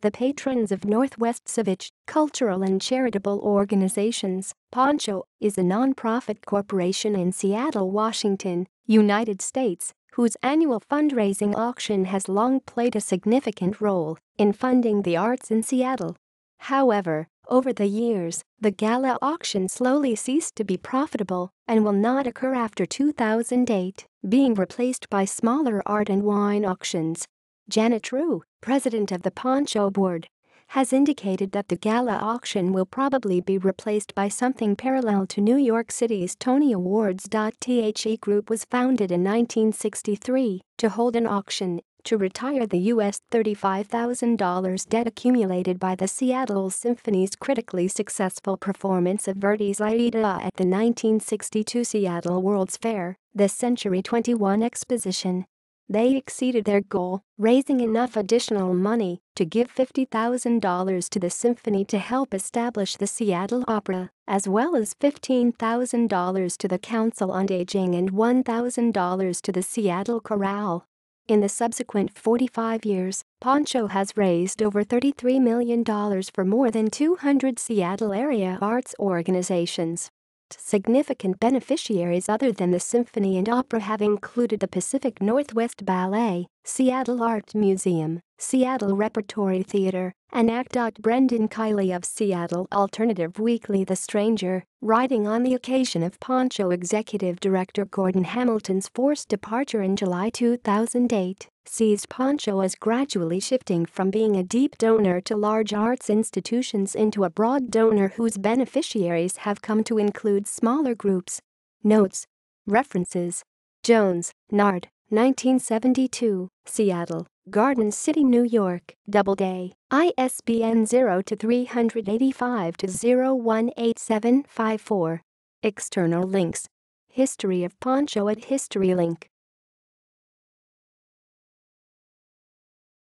The Patrons of Northwest Civic, Cultural and Charitable Organizations, PONCHO, is a non-profit corporation in Seattle, Washington, United States, whose annual fundraising auction has long played a significant role in funding the arts in Seattle. However, over the years, the gala auction slowly ceased to be profitable and will not occur after 2008, being replaced by smaller art and wine auctions. Janet Rue, president of the PONCHO board, has indicated that the gala auction will probably be replaced by something parallel to New York City's Tony Awards.The group was founded in 1963 to hold an auction to retire the US $35,000 debt accumulated by the Seattle Symphony's critically successful performance of Verdi's Aida at the 1962 Seattle World's Fair, the Century 21 Exposition. They exceeded their goal, raising enough additional money to give $50,000 to the symphony to help establish the Seattle Opera, as well as $15,000 to the Council on Aging and $1,000 to the Seattle Chorale. In the subsequent 45 years, PONCHO has raised over $33 million for more than 200 Seattle-area arts organizations. Significant beneficiaries other than the Symphony and Opera have included the Pacific Northwest Ballet, Seattle Art Museum, Seattle Repertory Theatre, and ACT.Brendan Kiley of Seattle. Alternative Weekly. The Stranger, writing on the occasion of PONCHO executive director Gordon Hamilton's forced departure in July 2008, sees PONCHO as gradually shifting from being a deep donor to large arts institutions into a broad donor whose beneficiaries have come to include smaller groups. Notes. References. Jones, Nard, 1972, Seattle, Garden City, New York, Doubleday, ISBN 0-385-018754. External links. History of PONCHO at HistoryLink.